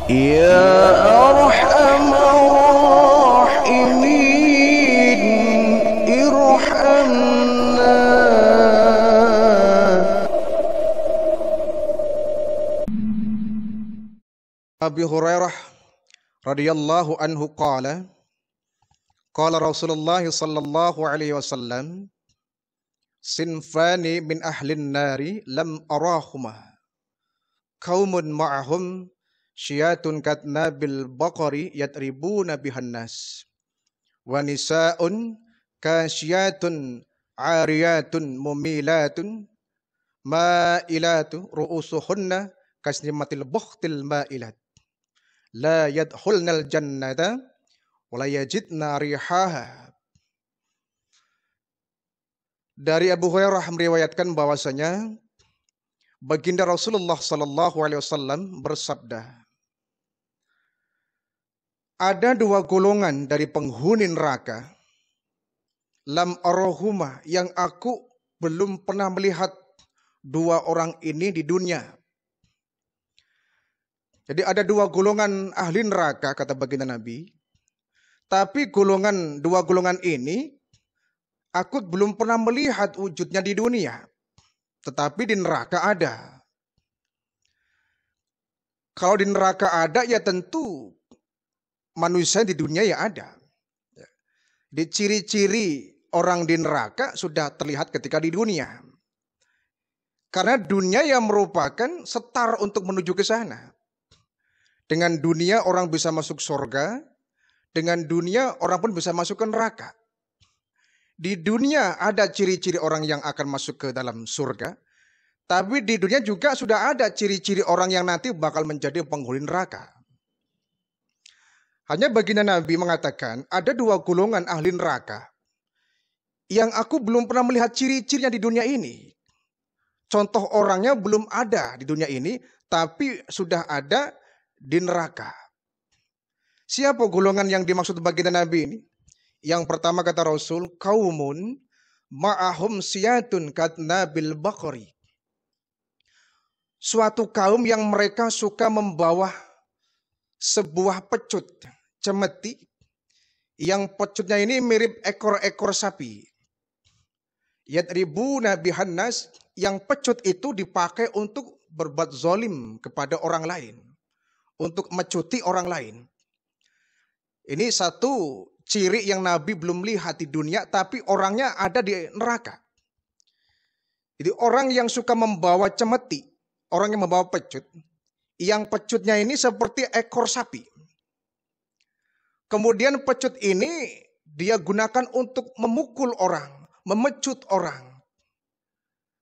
يا أرحم الراحمين ارحمنا. Abi Hurairah radhiyallahu anhu qala Rasulullah sallallahu alaihi wasallam sinfani min ahlin nari lam arahuma qaumun ma'ahum syiyatun katnabil baqari yatribuna bihan nas wa nisaun kasyiyatun ariyatun mumilatun ma'ilatu ru'usuhunna kasnimatil bukhtil ma'ilat la yadkhulnal jannata wa la yajidna rihaha. Dari Abu Hurairah meriwayatkan bahwasanya baginda Rasulullah sallallahu alaihi wasallam bersabda, ada dua golongan dari penghuni neraka lam arahuma yang aku belum pernah melihat dua orang ini di dunia. Jadi ada dua golongan ahli neraka kata baginda Nabi. Tapi dua golongan ini aku belum pernah melihat wujudnya di dunia. Tetapi di neraka ada. Kalau di neraka ada ya tentu manusia di dunia ya ada. Di ciri-ciri orang di neraka sudah terlihat ketika di dunia. Karena dunia yang merupakan setar untuk menuju ke sana. Dengan dunia orang bisa masuk surga, dengan dunia orang pun bisa masuk ke neraka. Di dunia ada ciri-ciri orang yang akan masuk ke dalam surga, tapi di dunia juga sudah ada ciri-ciri orang yang nanti bakal menjadi penghuni neraka. Hanya baginda Nabi mengatakan ada dua golongan ahli neraka yang aku belum pernah melihat ciri-cirinya di dunia ini. Contoh orangnya belum ada di dunia ini, tapi sudah ada di neraka. Siapa golongan yang dimaksud baginda Nabi ini? Yang pertama kata Rasul, kaumun ma'ahum siyatun katnabil baqari. Suatu kaum yang mereka suka membawa sebuah pecut, cemeti, yang pecutnya ini mirip ekor-ekor sapi. Yatribuna bihan nas, yang pecut itu dipakai untuk berbuat zalim kepada orang lain. Untuk mecuti orang lain. Ini satu ciri yang Nabi belum lihat di dunia, tapi orangnya ada di neraka. Jadi orang yang suka membawa cemeti, orang yang membawa pecut, yang pecutnya ini seperti ekor sapi. Kemudian pecut ini dia gunakan untuk memukul orang, memecut orang,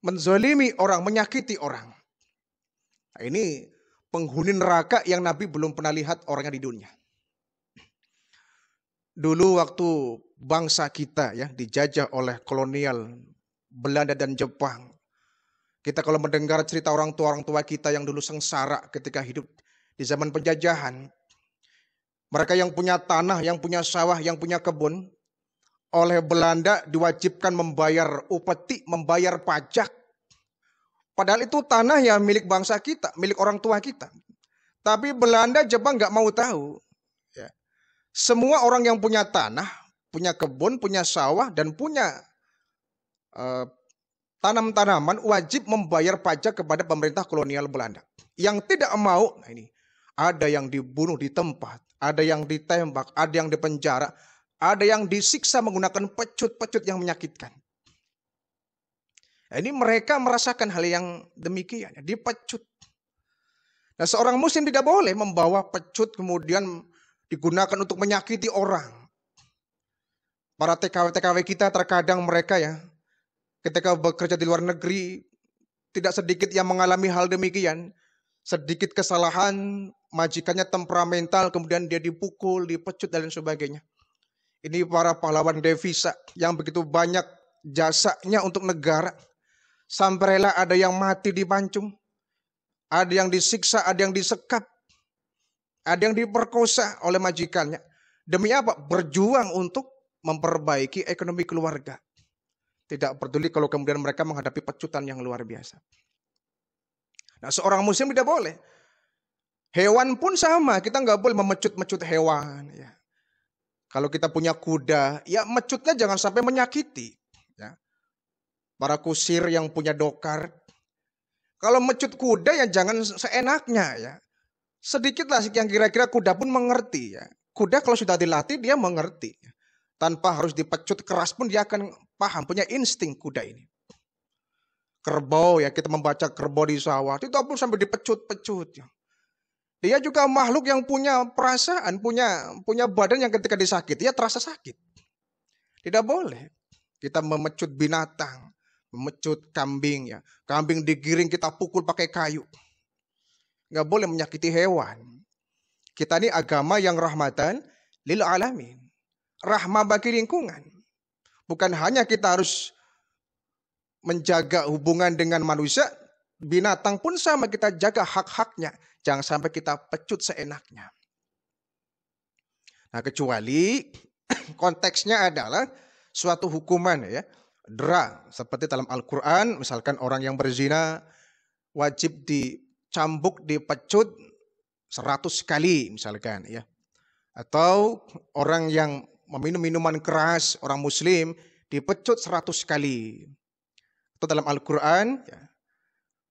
menzalimi orang, menyakiti orang. Nah, ini penghuni neraka yang Nabi belum pernah lihat orangnya di dunia. Dulu waktu bangsa kita ya dijajah oleh kolonial Belanda dan Jepang. Kita kalau mendengar cerita orang tua kita yang dulu sengsara ketika hidup di zaman penjajahan. Mereka yang punya tanah, yang punya sawah, yang punya kebun. Oleh Belanda diwajibkan membayar upeti, membayar pajak. Padahal itu tanah yang milik bangsa kita, milik orang tua kita. Tapi Belanda, Jepang nggak mau tahu. Ya. Semua orang yang punya tanah, punya kebun, punya sawah, dan punya tanam-tanaman wajib membayar pajak kepada pemerintah kolonial Belanda. Yang tidak mau, nah ini ada yang dibunuh di tempat, ada yang ditembak, ada yang dipenjara, ada yang disiksa menggunakan pecut-pecut yang menyakitkan. Ini mereka merasakan hal yang demikian, dipecut. Nah, seorang muslim tidak boleh membawa pecut kemudian digunakan untuk menyakiti orang. Para TKW-TKW kita terkadang mereka ya, ketika bekerja di luar negeri, tidak sedikit yang mengalami hal demikian. Sedikit kesalahan, majikannya temperamental, kemudian dia dipukul, dipecut dan sebagainya. Ini para pahlawan devisa yang begitu banyak jasanya untuk negara. Sampai rela ada yang mati dipancung, ada yang disiksa, ada yang disekap, ada yang diperkosa oleh majikannya. Demi apa? Berjuang untuk memperbaiki ekonomi keluarga. Tidak peduli kalau kemudian mereka menghadapi pecutan yang luar biasa. Nah, seorang muslim tidak boleh Hewan pun sama, kita nggak boleh memecut-mecut hewan. Ya. Kalau kita punya kuda, ya mecutnya jangan sampai menyakiti. Ya. Para kusir yang punya dokar, kalau mecut kuda ya jangan seenaknya ya. Sedikitlah yang kira-kira kuda pun mengerti ya. Kuda kalau sudah dilatih dia mengerti. Tanpa harus dipecut keras pun dia akan paham, punya insting kuda ini. Kerbau ya, kita membaca kerbau di sawah, itu pun sampai dipecut-pecut ya. Dia juga makhluk yang punya perasaan, punya badan yang ketika disakiti ya terasa sakit. Tidak boleh kita memecut binatang, memecut kambing ya. Kambing digiring kita pukul pakai kayu. Nggak boleh menyakiti hewan. Kita ini agama yang rahmatan lil alamin. Rahmah bagi lingkungan. Bukan hanya kita harus menjaga hubungan dengan manusia, binatang pun sama, kita jaga hak-haknya. Jangan sampai kita pecut seenaknya. Nah, kecuali konteksnya adalah suatu hukuman ya. Dera, seperti dalam Al-Quran, misalkan orang yang berzina wajib dicambuk, dipecut 100 kali misalkan ya. Atau orang yang meminum minuman keras, orang muslim dipecut 100 kali. Atau dalam Al-Quran ya,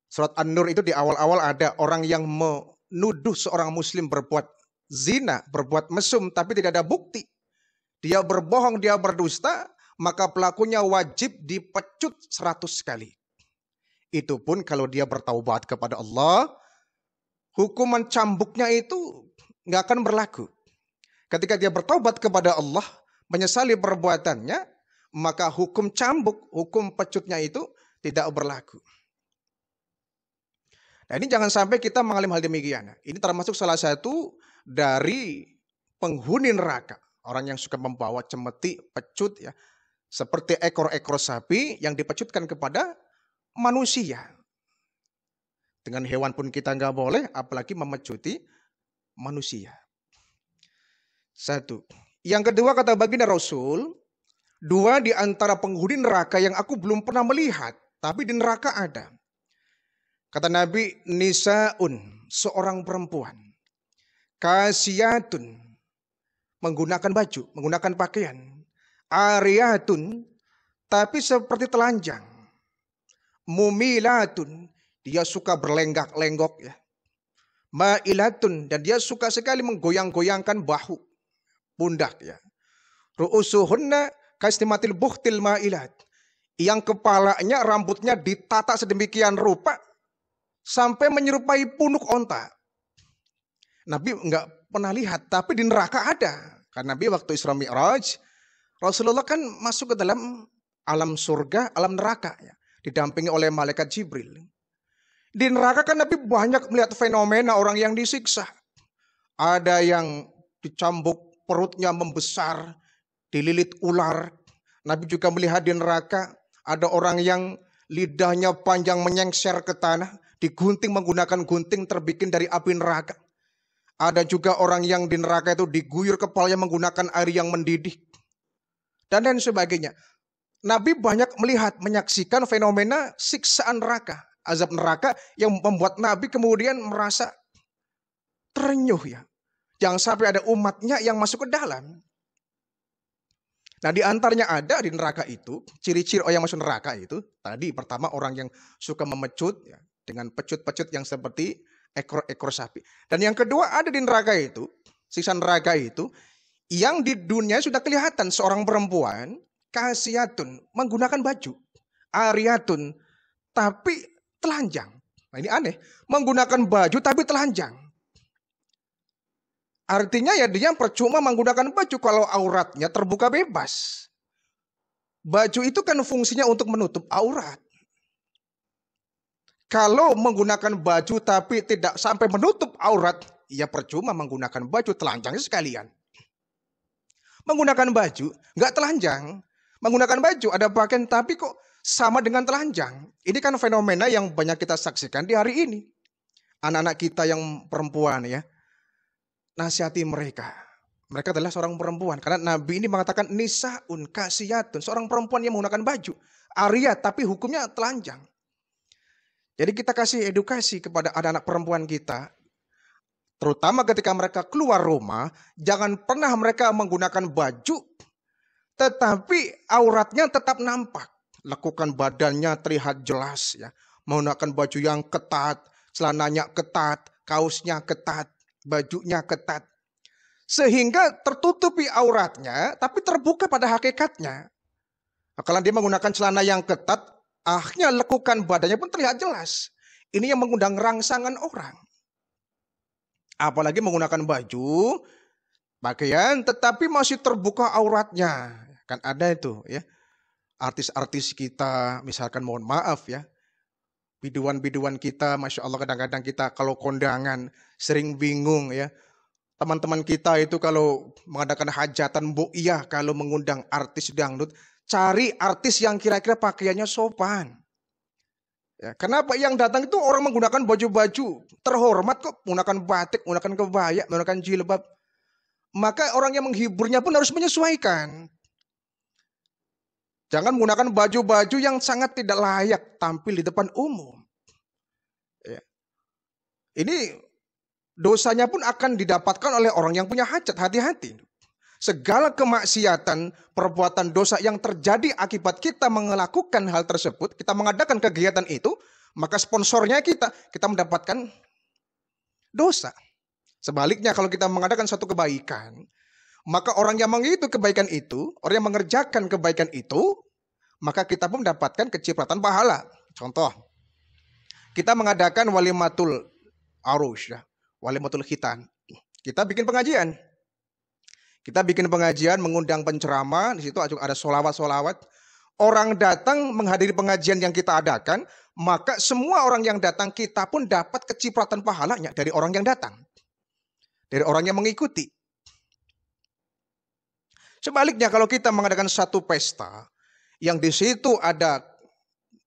surat An-Nur itu di awal-awal ada orang yang menuduh seorang muslim berbuat zina, berbuat mesum tapi tidak ada bukti. Dia berbohong, dia berdusta, maka pelakunya wajib dipecut 100 kali. Itu pun kalau dia bertaubat kepada Allah, hukuman cambuknya itu nggak akan berlaku. Ketika dia bertaubat kepada Allah, menyesali perbuatannya, maka hukum cambuk, hukum pecutnya itu tidak berlaku. Nah, ini jangan sampai kita mengalami hal demikian. Ini termasuk salah satu dari penghuni neraka. Orang yang suka membawa cemeti, pecut ya. Seperti ekor-ekor sapi yang dipecutkan kepada manusia. Dengan hewan pun kita nggak boleh, apalagi memecuti manusia. Satu. Yang kedua kata baginda Rasul, dua di antara penghuni neraka yang aku belum pernah melihat, tapi di neraka ada. Kata Nabi, nisaun, seorang perempuan. Kasiyatun, menggunakan baju, menggunakan pakaian. Ariyatun, tapi seperti telanjang. Mumilatun, dia suka berlenggak-lenggok ya. Ma'ilatun, dan dia suka sekali menggoyang-goyangkan bahu, pundak ya. Ru'usuhunna kastimatil buhtil ma'ilat. Yang kepalanya, rambutnya ditata sedemikian rupa sampai menyerupai punuk onta. Nabi enggak pernah lihat, tapi di neraka ada. Karena Nabi waktu Isra Mi'raj, Rasulullah kan masuk ke dalam alam surga, alam neraka ya, didampingi oleh malaikat Jibril. Di neraka kan Nabi banyak melihat fenomena orang yang disiksa. Ada yang dicambuk, perutnya membesar, dililit ular. Nabi juga melihat di neraka ada orang yang lidahnya panjang menyengser ke tanah, digunting menggunakan gunting terbikin dari api neraka. Ada juga orang yang di neraka itu diguyur kepalanya menggunakan air yang mendidih. Dan lain sebagainya. Nabi banyak melihat, menyaksikan fenomena siksaan neraka, azab neraka yang membuat Nabi kemudian merasa terenyuh ya. Jangan sampai ada umatnya yang masuk ke dalam. Nah, di antaranya ada di neraka itu, ciri-ciri orang yang masuk neraka itu, tadi pertama orang yang suka memecut ya, dengan pecut-pecut yang seperti ekor-ekor sapi. Dan yang kedua ada di neraka itu, siksa neraka itu, yang di dunia sudah kelihatan seorang perempuan, kasiyatun, menggunakan baju, ariyatun, tapi telanjang. Nah, ini aneh, menggunakan baju tapi telanjang. Artinya ya dia percuma menggunakan baju kalau auratnya terbuka bebas. Baju itu kan fungsinya untuk menutup aurat. Kalau menggunakan baju tapi tidak sampai menutup aurat, ya percuma menggunakan baju, telanjangnya sekalian. Menggunakan baju, nggak telanjang. Menggunakan baju, ada pakaian tapi kok sama dengan telanjang. Ini kan fenomena yang banyak kita saksikan di hari ini. Anak-anak kita yang perempuan ya, nasihati mereka. Mereka adalah seorang perempuan. Karena Nabi ini mengatakan nisaun kasiyatun. Seorang perempuan yang menggunakan baju. Ariyat tapi hukumnya telanjang. Jadi kita kasih edukasi kepada anak-anak perempuan kita. Terutama ketika mereka keluar rumah, jangan pernah mereka menggunakan baju, tetapi auratnya tetap nampak. Lekukan badannya terlihat jelas ya. Menggunakan baju yang ketat, celananya ketat, kaosnya ketat, bajunya ketat. Sehingga tertutupi auratnya, tapi terbuka pada hakikatnya. Kalau dia menggunakan celana yang ketat, akhirnya lekukan badannya pun terlihat jelas. Ini yang mengundang rangsangan orang. Apalagi menggunakan baju, pakaian, tetapi masih terbuka auratnya. Kan ada itu ya. Artis-artis kita, misalkan mohon maaf ya. Biduan-biduan kita, Masya Allah kadang-kadang kita kalau kondangan sering bingung ya. Teman-teman kita itu kalau mengadakan hajatan, iya kalau mengundang artis dangdut, cari artis yang kira-kira pakaiannya sopan. Ya, kenapa yang datang itu orang menggunakan baju-baju terhormat kok, menggunakan batik, menggunakan kebaya, menggunakan jilbab. Maka orang yang menghiburnya pun harus menyesuaikan. Jangan menggunakan baju-baju yang sangat tidak layak tampil di depan umum. Ya. Ini dosanya pun akan didapatkan oleh orang yang punya hajat, hati-hati. Segala kemaksiatan, perbuatan dosa yang terjadi akibat kita melakukan hal tersebut, kita mengadakan kegiatan itu, maka sponsornya kita mendapatkan dosa. Sebaliknya kalau kita mengadakan satu kebaikan, maka orang yang mengikuti kebaikan itu, orang yang mengerjakan kebaikan itu, maka kita pun mendapatkan kecipratan pahala. Contoh, kita mengadakan walimatul arus, ya, walimatul khitan. Kita bikin pengajian. Kita bikin pengajian, mengundang penceramah, di situ ada solawat-solawat. Orang datang menghadiri pengajian yang kita adakan, maka semua orang yang datang kita pun dapat kecipratan pahalanya dari orang yang datang. Dari orang yang mengikuti. Sebaliknya kalau kita mengadakan satu pesta, yang di situ ada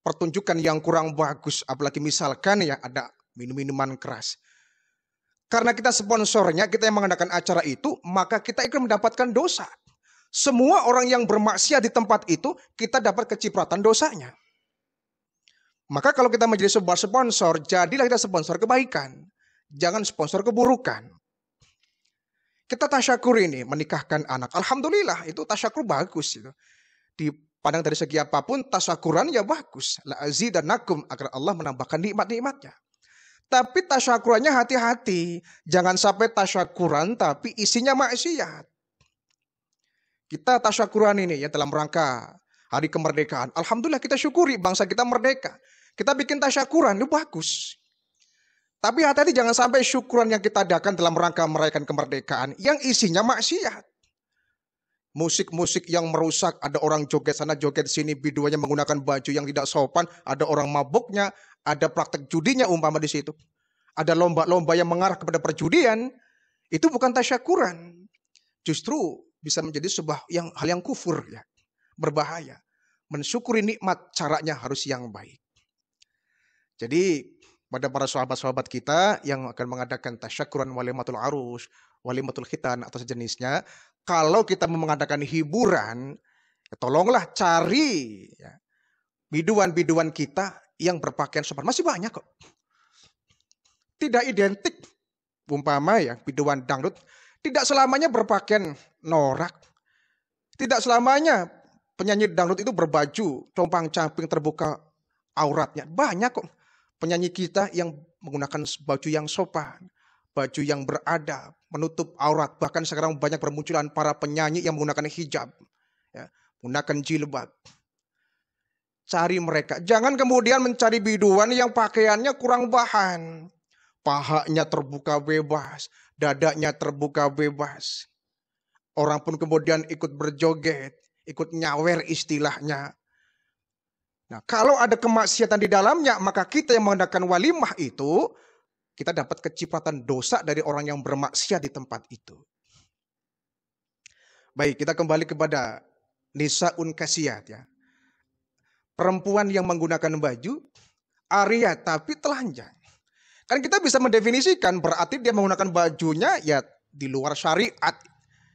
pertunjukan yang kurang bagus, apalagi misalkan ya ada minum-minuman keras. Karena kita sponsornya, kita yang mengadakan acara itu, maka kita ikut mendapatkan dosa. Semua orang yang bermaksiat di tempat itu, kita dapat kecipratan dosanya. Maka kalau kita menjadi sebuah sponsor, jadilah kita sponsor kebaikan. Jangan sponsor keburukan. Kita tasyakur ini, menikahkan anak. Alhamdulillah, itu tasyakur bagus. Itu. Dipandang dari segi apapun, tasyakuran ya bagus. La azidanakum, agar Allah menambahkan nikmat-nikmatnya. Tapi tasyakurannya hati-hati. Jangan sampai tasyakuran tapi isinya maksiat. Kita tasyakuran ini ya dalam rangka hari kemerdekaan. Alhamdulillah kita syukuri bangsa kita merdeka. Kita bikin tasyakuran itu bagus. Tapi hati-hati jangan sampai syukuran yang kita adakan dalam rangka merayakan kemerdekaan yang isinya maksiat. Musik-musik yang merusak, ada orang joget sana joget sini, biduannya menggunakan baju yang tidak sopan, ada orang mabuknya, ada praktek judinya umpama di situ. Ada lomba-lomba yang mengarah kepada perjudian, itu bukan tasyakuran. Justru bisa menjadi sebuah hal yang kufur ya, berbahaya. Mensyukuri nikmat caranya harus yang baik. Jadi pada para sahabat-sahabat kita yang akan mengadakan tasyakuran walimatul arus, walimatul khitan atau sejenisnya, kalau kita mau mengadakan hiburan, ya tolonglah cari ya, biduan-biduan kita yang berpakaian sopan. Masih banyak kok. Tidak identik. Umpama ya, biduan dangdut tidak selamanya berpakaian norak. Tidak selamanya penyanyi dangdut itu berbaju compang-camping terbuka auratnya. Banyak kok penyanyi kita yang menggunakan baju yang sopan, baju yang beradab, menutup aurat. Bahkan sekarang banyak bermunculan para penyanyi yang menggunakan hijab, ya, menggunakan jilbab. Cari mereka. Jangan kemudian mencari biduan yang pakaiannya kurang bahan. Pahanya terbuka bebas, dadanya terbuka bebas. Orang pun kemudian ikut berjoget, ikut nyawer istilahnya. Nah, kalau ada kemaksiatan di dalamnya, maka kita yang mengadakan walimah itu, kita dapat kecipratan dosa dari orang yang bermaksiat di tempat itu. Baik, kita kembali kepada nisaun kasiyat ya. Perempuan yang menggunakan baju Arya tapi telanjang. Kan kita bisa mendefinisikan berarti dia menggunakan bajunya ya di luar syariat,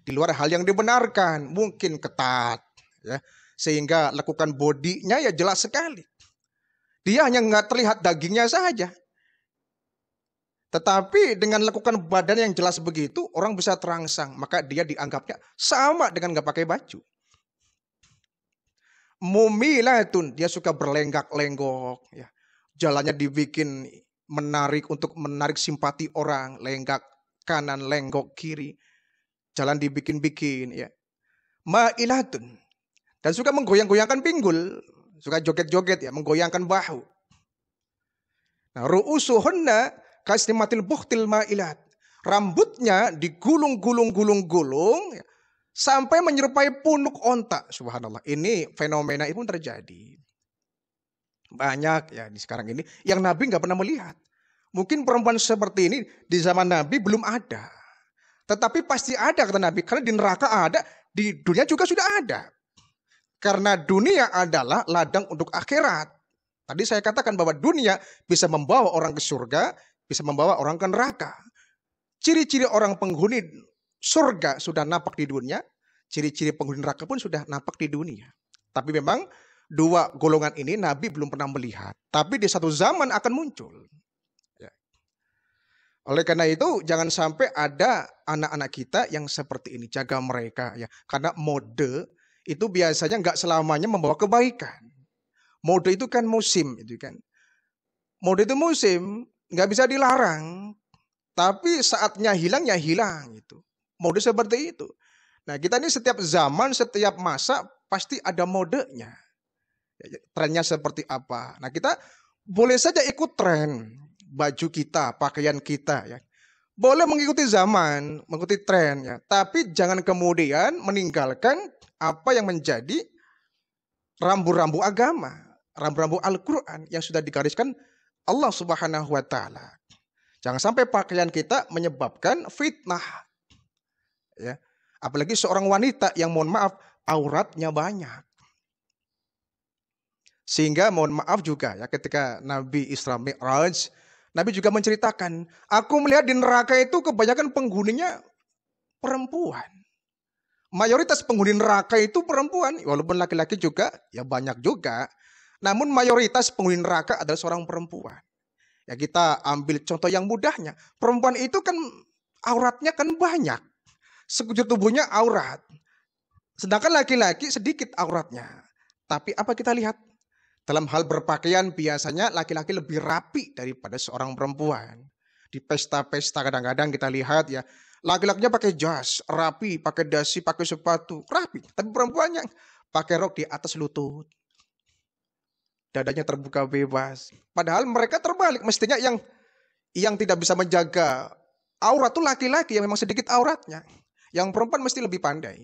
di luar hal yang dibenarkan, mungkin ketat ya. Sehingga lakukan bodinya ya jelas sekali. Dia hanya nggak terlihat dagingnya saja. Tetapi dengan lakukan badan yang jelas begitu, orang bisa terangsang. Maka dia dianggapnya sama dengan nggak pakai baju. Mumilatun, dia suka berlenggak-lenggok. Ya. Jalannya dibikin menarik untuk menarik simpati orang. Lenggak kanan, lenggok kiri. Jalan dibikin-bikin. Ya. Ma'ilatun. Dan suka menggoyang-goyangkan pinggul. Suka joget-joget ya, menggoyangkan bahu. Nah, ru'usuhunna kasnimatil buhtil ma'ilat. Rambutnya digulung-gulung-gulung-gulung sampai menyerupai punuk onta. Subhanallah. Ini fenomena itu terjadi. Banyak ya di sekarang ini yang Nabi nggak pernah melihat. Mungkin perempuan seperti ini di zaman Nabi belum ada. Tetapi pasti ada kata Nabi. Karena di neraka ada, di dunia juga sudah ada. Karena dunia adalah ladang untuk akhirat. Tadi saya katakan bahwa dunia bisa membawa orang ke surga, bisa membawa orang ke neraka. Ciri-ciri orang penghuni surga sudah nampak di dunia, ciri-ciri penghuni neraka pun sudah nampak di dunia. Tapi memang dua golongan ini Nabi belum pernah melihat. Tapi di satu zaman akan muncul. Ya. Oleh karena itu jangan sampai ada anak-anak kita yang seperti ini. Jaga mereka ya. Karena mode itu biasanya nggak selamanya membawa kebaikan. Mode itu kan musim, itu kan. Mode itu musim, nggak bisa dilarang. Tapi saatnya hilang ya hilang itu. Mode seperti itu. Nah kita ini setiap zaman, setiap masa pasti ada modenya. Trennya seperti apa. Nah kita boleh saja ikut tren baju kita, pakaian kita ya. Boleh mengikuti zaman, mengikuti tren ya. Tapi jangan kemudian meninggalkan apa yang menjadi rambu-rambu agama, rambu-rambu Al-Quran yang sudah digariskan Allah Subhanahu wa Ta'ala. Jangan sampai pakaian kita menyebabkan fitnah. Ya. Apalagi seorang wanita yang mohon maaf auratnya banyak. Sehingga mohon maaf juga ya ketika Nabi Isra Mi'raj, Nabi juga menceritakan, aku melihat di neraka itu kebanyakan penghuninya perempuan. Mayoritas penghuni neraka itu perempuan, walaupun laki-laki juga ya banyak juga. Namun mayoritas penghuni neraka adalah seorang perempuan. Ya kita ambil contoh yang mudahnya. Perempuan itu kan auratnya kan banyak. Sekujur tubuhnya aurat. Sedangkan laki-laki sedikit auratnya. Tapi apa kita lihat? Dalam hal berpakaian biasanya laki-laki lebih rapi daripada seorang perempuan. Di pesta-pesta kadang-kadang kita lihat ya. Laki-lakinya pakai jas, rapi, pakai dasi, pakai sepatu, rapi. Tapi perempuannya pakai rok di atas lutut. Dadanya terbuka bebas. Padahal mereka terbalik. Mestinya yang tidak bisa menjaga aurat itu laki-laki yang memang sedikit auratnya. Yang perempuan mesti lebih pandai.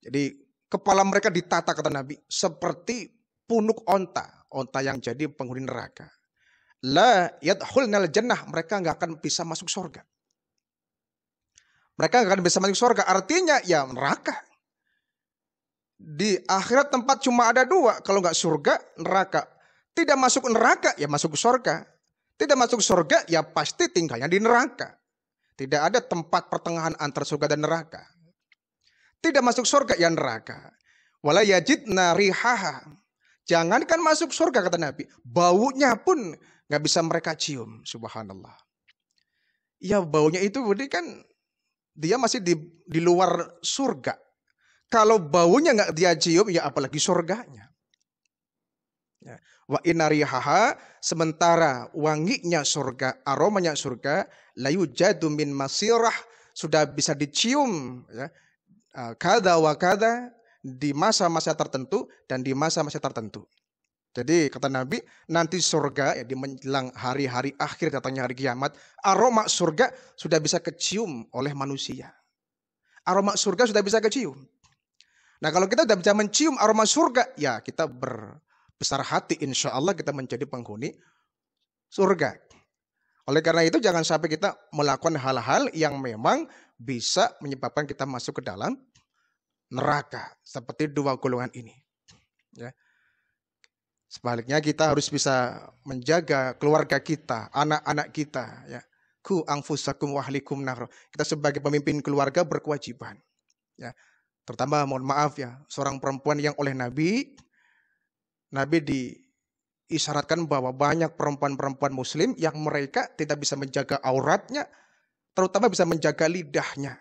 Jadi kepala mereka ditata kata Nabi seperti punuk onta. Onta yang jadi penghuni neraka. La yadkhulnal jannah, mereka nggak akan bisa masuk surga. Mereka nggak akan bisa masuk surga, artinya ya neraka. Di akhirat tempat cuma ada dua, kalau nggak surga, neraka. Tidak masuk neraka, ya masuk surga. Tidak masuk surga, ya pasti tinggalnya di neraka. Tidak ada tempat pertengahan antara surga dan neraka. Tidak masuk surga, ya neraka. Wala yajidna rihaha. Jangankan masuk surga kata Nabi, baunya pun nggak bisa mereka cium, subhanallah. Ya baunya itu berarti kan dia masih di luar surga. Kalau baunya nggak dia cium, ya apalagi surganya. Ya. Wa inarihaha, sementara wanginya surga, aromanya surga, layu jadu min masirah, sudah bisa dicium. Ya. Kada wa kada, di masa-masa tertentu dan di masa-masa tertentu. Jadi kata Nabi, nanti surga ya di menjelang hari-hari akhir datangnya hari kiamat, aroma surga sudah bisa kecium oleh manusia. Aroma surga sudah bisa kecium. Nah kalau kita sudah bisa mencium aroma surga, ya kita berbesar hati insya Allah kita menjadi penghuni surga. Oleh karena itu jangan sampai kita melakukan hal-hal yang memang bisa menyebabkan kita masuk ke dalam neraka. Seperti dua golongan ini. Ya. Sebaliknya kita harus bisa menjaga keluarga kita, anak-anak kita. Ya. Ku anfusakum wahlikum nar. Kita sebagai pemimpin keluarga berkewajiban. Ya. Terutama mohon maaf ya, seorang perempuan yang oleh Nabi isyaratkan bahwa banyak perempuan-perempuan muslim yang mereka tidak bisa menjaga auratnya, terutama bisa menjaga lidahnya.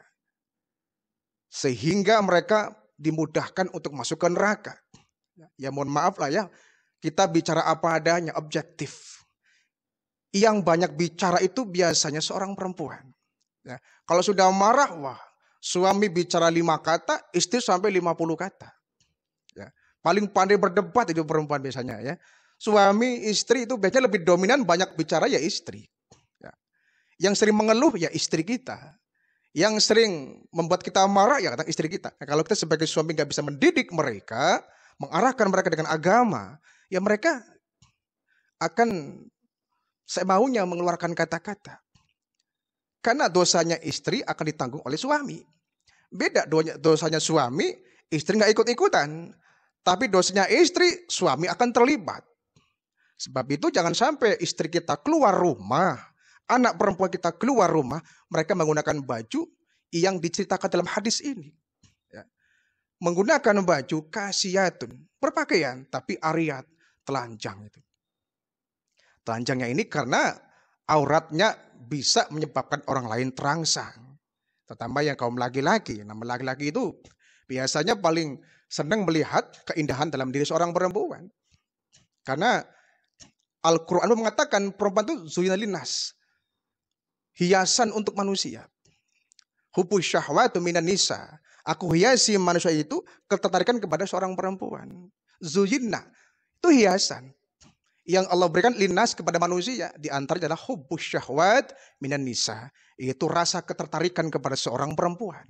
Sehingga mereka dimudahkan untuk masuk ke neraka. Ya mohon maaf lah ya, kita bicara apa adanya, objektif. Yang banyak bicara itu biasanya seorang perempuan. Ya, kalau sudah marah, wah, suami bicara 5 kata, istri sampai 50 kata. Ya, paling pandai berdebat itu perempuan biasanya ya. Suami istri itu biasanya lebih dominan, banyak bicara ya istri. Ya. Yang sering mengeluh ya istri kita. Yang sering membuat kita marah ya kadang istri kita. Nah, kalau kita sebagai suami nggak bisa mendidik mereka, mengarahkan mereka dengan agama, ya mereka akan semaunya mengeluarkan kata-kata. Karena dosanya istri akan ditanggung oleh suami. Beda dosanya suami, istri nggak ikut-ikutan. Tapi dosanya istri, suami akan terlibat. Sebab itu jangan sampai istri kita keluar rumah, anak perempuan kita keluar rumah, mereka menggunakan baju yang diceritakan dalam hadis ini. Ya. Menggunakan baju kasiyatun, berpakaian, tapi ariyat, telanjang itu. Telanjangnya ini karena auratnya bisa menyebabkan orang lain terangsang. Terutama yang kaum laki-laki. Nama laki-laki itu biasanya paling senang melihat keindahan dalam diri seorang perempuan. Karena Al-Quran mengatakan perempuan itu zuyina linnas, hiasan untuk manusia. Hubbu syahwatu minan nisa. Aku hiasi manusia itu ketertarikan kepada seorang perempuan. Zuyina itu hiasan yang Allah berikan linnas kepada manusia. Di antara adalah hubbu syahwat minan nisa, yaitu rasa ketertarikan kepada seorang perempuan.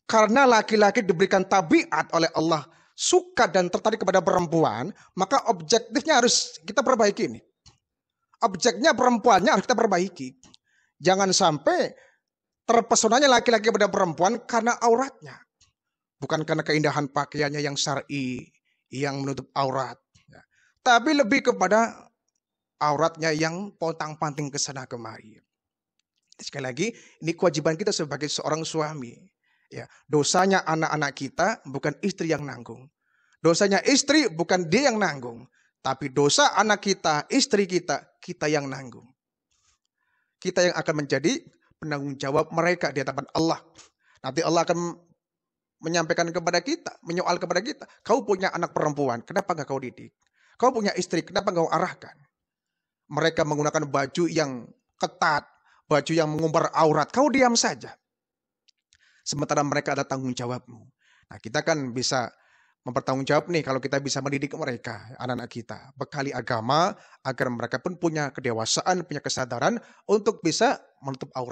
Karena laki-laki diberikan tabiat oleh Allah suka dan tertarik kepada perempuan, maka objektifnya harus kita perbaiki ini. Objeknya perempuannya harus kita perbaiki. Jangan sampai terpesonanya laki-laki kepada perempuan karena auratnya. Bukan karena keindahan pakaiannya yang syar'i, yang menutup aurat. Tapi lebih kepada auratnya yang pontang-panting ke sana kemari. Sekali lagi, ini kewajiban kita sebagai seorang suami. Ya, dosanya anak-anak kita bukan istri yang nanggung. Dosanya istri bukan dia yang nanggung. Tapi dosa anak kita, istri kita, kita yang nanggung. Kita yang akan menjadi penanggung jawab mereka di hadapan Allah. Nanti Allah akan menyampaikan kepada kita, menyoal kepada kita. Kau punya anak perempuan, kenapa gak kau didik? Kau punya istri, kenapa gak kau arahkan? Mereka menggunakan baju yang ketat, baju yang mengumbar aurat. Kau diam saja. Sementara mereka ada tanggung jawabmu. Nah, kita kan bisa mempertanggung jawab nih kalau kita bisa mendidik mereka, anak-anak kita. Bekali agama agar mereka pun punya kedewasaan, punya kesadaran untuk bisa menutup aurat.